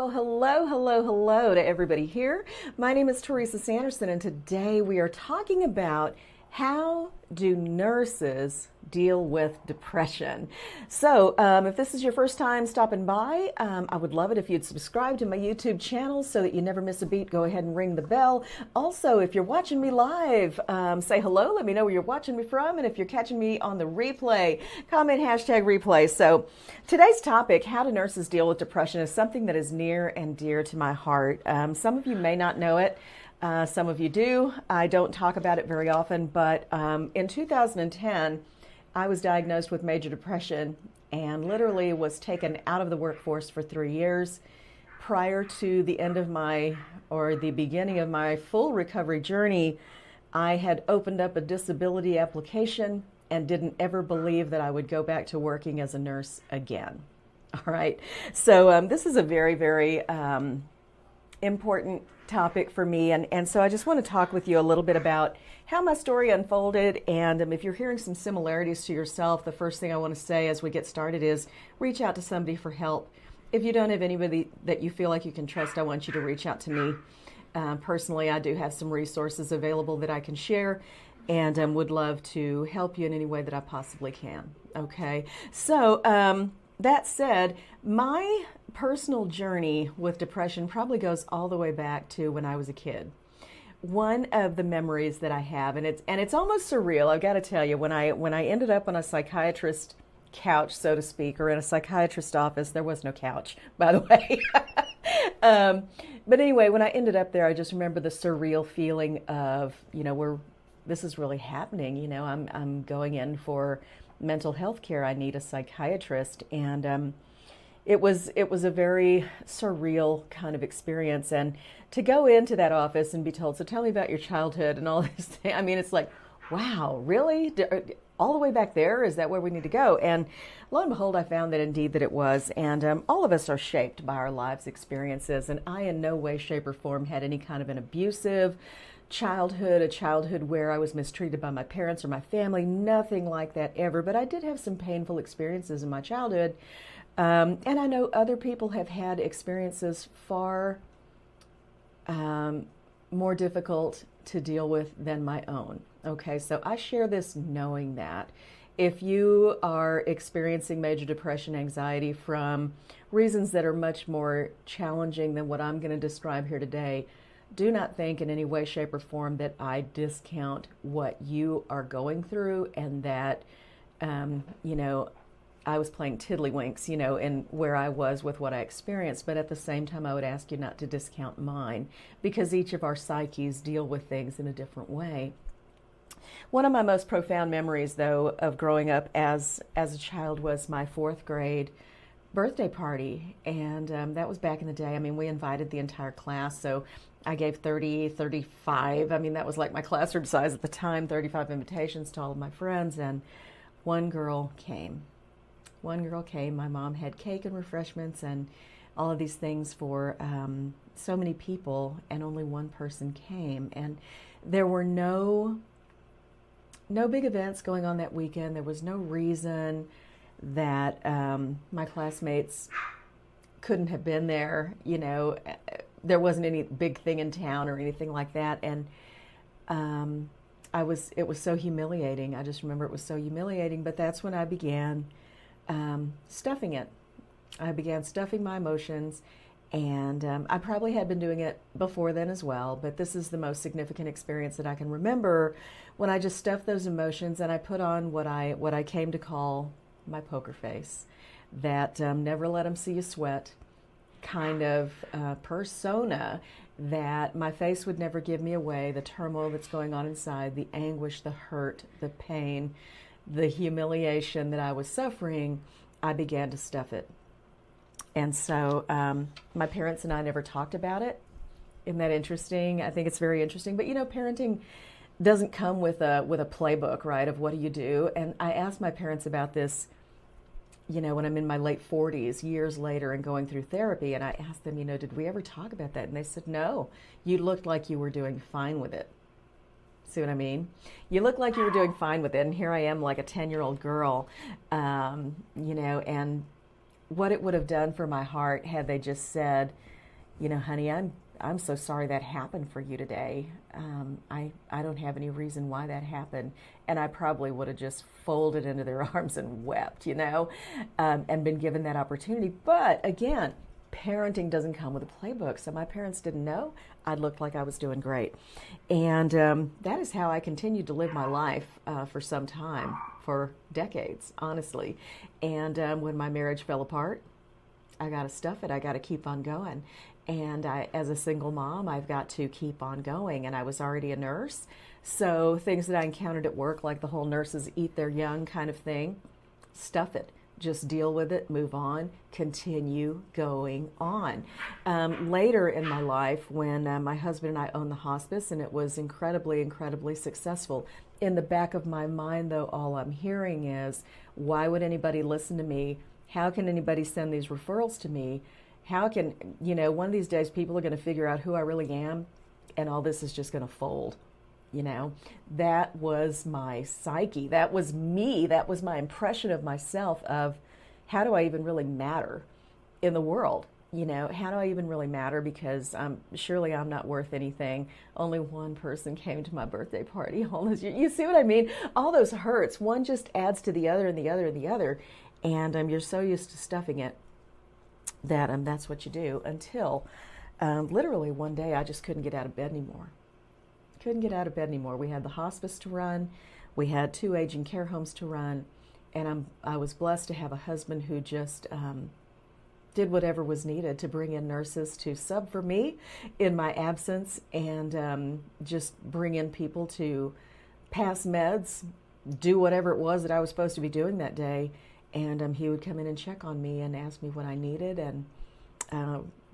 Well, hello to everybody here. My name is Teresa Sanderson, and today we are talking about how do nurses deal with depression. So, if this is your first time stopping by, I would love it if you'd subscribe to my YouTube channel so that you never miss a beat. Go ahead and ring the bell. Also, if you're watching me live, say hello. Let me know where you're watching me from. And if you're catching me on the replay, comment #replay. So, today's topic, how do nurses deal with depression, is something that is near and dear to my heart. Some of you may not know it. Some of you do. I don't talk about it very often, but in 2010, I was diagnosed with major depression and literally was taken out of the workforce for 3 years. Prior to the end of the beginning of my full recovery journey, I had opened up a disability application and didn't ever believe that I would go back to working as a nurse again. All right. So this is a very, very important topic for me, and so I just want to talk with you a little bit about how my story unfolded, and if you're hearing some similarities to yourself, the first thing I want to say as we get started is reach out to somebody for help. If you don't have anybody that you feel like you can trust, I want you to reach out to me. Personally, I do have some resources available that I can share, and would love to help you in any way that I possibly can. Okay, so that said, my personal journey with depression probably goes all the way back to when I was a kid. One of the memories that I have, and it's almost surreal, I've got to tell you, when I ended up on a psychiatrist couch, so to speak, or in a psychiatrist office. There was no couch, by the way. But anyway, when I ended up there, I just remember the surreal feeling of, this is really happening. I'm going in for mental health care. I need a psychiatrist, and it was a very surreal kind of experience. And to go into that office and be told, so tell me about your childhood and all this thing. I mean, it's like, wow, really? All the way back there? Is that where we need to go? And lo and behold, I found that indeed that it was. And all of us are shaped by our lives' experiences. And I in no way, shape, or form had any kind of an abusive childhood, a childhood where I was mistreated by my parents or my family, nothing like that ever. But I did have some painful experiences in my childhood. And I know other people have had experiences far more difficult to deal with than my own. Okay, so I share this knowing that if you are experiencing major depression, anxiety from reasons that are much more challenging than what I'm going to describe here today, do not think in any way, shape, or form that I discount what you are going through, and that, I was playing tiddlywinks, in where I was with what I experienced. But at the same time, I would ask you not to discount mine, because each of our psyches deal with things in a different way. One of my most profound memories, though, of growing up as a child was my 4th grade birthday party. And that was back in the day. I mean, we invited the entire class. So I gave 30, 35. I mean, that was like my classroom size at the time, 35 invitations to all of my friends. And one girl came. My mom had cake and refreshments and all of these things for so many people, and only one person came. And there were no big events going on that weekend. There was no reason that my classmates couldn't have been there. There wasn't any big thing in town or anything like that. And it was so humiliating. I just remember it was so humiliating. But that's when I began stuffing it. I began stuffing my emotions, and I probably had been doing it before then as well, but this is the most significant experience that I can remember, when I just stuffed those emotions and I put on what I came to call my poker face, that never let them see you sweat kind of persona, that my face would never give me away, the turmoil that's going on inside, the anguish, the hurt, the pain, the humiliation that I was suffering. I began to stuff it. And so my parents and I never talked about it. Isn't that interesting? I think it's very interesting. But parenting doesn't come with a playbook, right, of what do you do? And I asked my parents about this, when I'm in my late 40s, years later, and going through therapy. And I asked them, did we ever talk about that? And they said, no, you looked like you were doing fine with it. See what I mean? You look like you were doing fine with it, and here I am like a 10-year-old girl, and what it would have done for my heart had they just said, honey, I'm so sorry that happened for you today. I don't have any reason why that happened. And I probably would have just folded into their arms and wept, and been given that opportunity. But again, parenting doesn't come with a playbook. So my parents didn't know. I looked like I was doing great. And that is how I continued to live my life for some time, for decades, honestly. And when my marriage fell apart, I got to stuff it. I got to keep on going. And as a single mom, I've got to keep on going. And I was already a nurse. So things that I encountered at work, like the whole nurses eat their young kind of thing, stuff it. Just deal with it, move on, continue going on. Later in my life, when my husband and I owned the hospice, and it was incredibly, incredibly successful, in the back of my mind, though, all I'm hearing is, why would anybody listen to me? How can anybody send these referrals to me? How can, one of these days people are going to figure out who I really am, and all this is just going to fold. That was my psyche. That was me. That was my impression of myself of, how do I even really matter in the world? How do I even really matter? Because surely I'm not worth anything. Only one person came to my birthday party all this year. You see what I mean? All those hurts. One just adds to the other and the other and the other. And you're so used to stuffing it that that's what you do until literally one day I just couldn't get out of bed anymore. Couldn't get out of bed anymore. We had the hospice to run. We had 2 aging care homes to run. And I was blessed to have a husband who just did whatever was needed to bring in nurses to sub for me in my absence, and just bring in people to pass meds, do whatever it was that I was supposed to be doing that day. And he would come in and check on me and ask me what I needed, and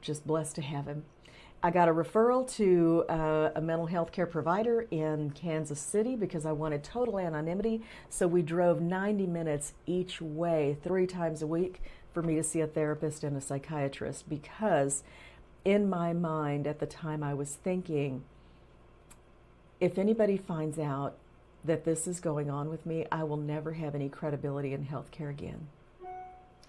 just blessed to have him. I got a referral to a mental health care provider in Kansas City because I wanted total anonymity. So we drove 90 minutes each way 3 times a week for me to see a therapist and a psychiatrist, because in my mind at the time I was thinking, if anybody finds out that this is going on with me, I will never have any credibility in healthcare again.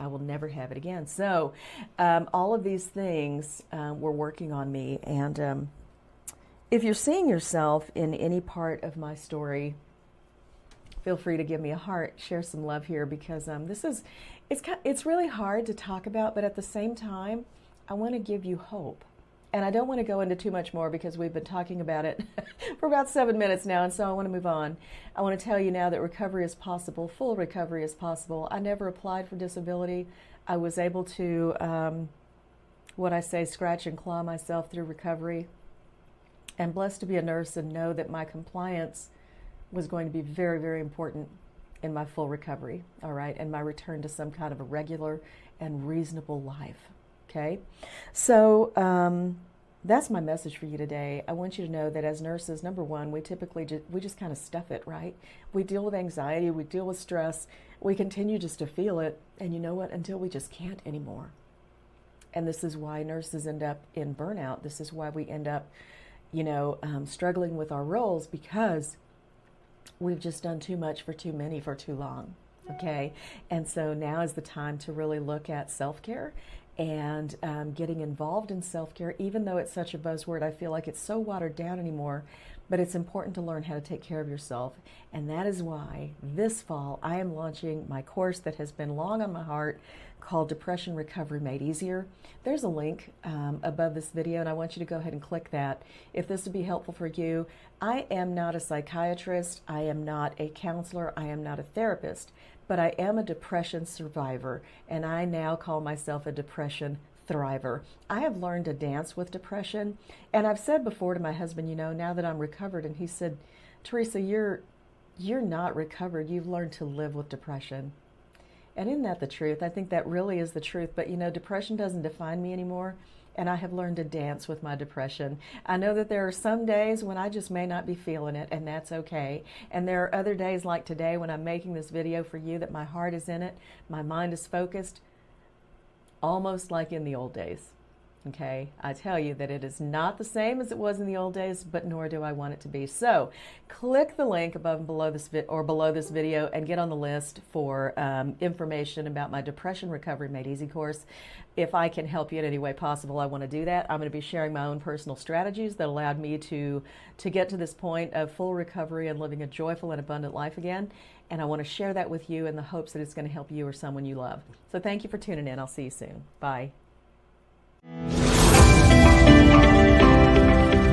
I will never have it again. So all of these things were working on me. And if you're seeing yourself in any part of my story, feel free to give me a heart, share some love here, because it's really hard to talk about, but at the same time, I want to give you hope. And I don't want to go into too much more because we've been talking about it for about 7 minutes now, and so I want to move on. I want to tell you now that recovery is possible, full recovery is possible. I never applied for disability. I was able to, scratch and claw myself through recovery. And blessed to be a nurse and know that my compliance was going to be very, very important in my full recovery, all right, and my return to some kind of a regular and reasonable life. Okay, so that's my message for you today. I want you to know that as nurses, number one, we typically we just kind of stuff it, right? We deal with anxiety, we deal with stress, we continue just to feel it, and you know what? Until we just can't anymore. And this is why nurses end up in burnout. This is why we end up, struggling with our roles, because we've just done too much for too many for too long. Okay, and so now is the time to really look at self-care and getting involved in self-care. Even though it's such a buzzword, I feel like it's so watered down anymore, but it's important to learn how to take care of yourself. And that is why this fall I am launching my course that has been long on my heart, called Depression Recovery Made Easier. There's a link above this video, and I want you to go ahead and click that if this would be helpful for you. I am not a psychiatrist, I am not a counselor, I am not a therapist, but I am a depression survivor, and I now call myself a depression thriver. I have learned to dance with depression, and I've said before to my husband, now that I'm recovered, and he said, Teresa, you're not recovered, you've learned to live with depression. And isn't that the truth? I think that really is the truth. But depression doesn't define me anymore, and I have learned to dance with my depression. I know that there are some days when I just may not be feeling it, and that's okay. And there are other days like today when I'm making this video for you that my heart is in it, my mind is focused, almost like in the old days. Okay, I tell you that it is not the same as it was in the old days, but nor do I want it to be. So, click the link above and below this below this video and get on the list for information about my Depression Recovery Made Easy course. If I can help you in any way possible, I want to do that. I'm going to be sharing my own personal strategies that allowed me to get to this point of full recovery and living a joyful and abundant life again. And I want to share that with you in the hopes that it's going to help you or someone you love. So, thank you for tuning in. I'll see you soon. Bye.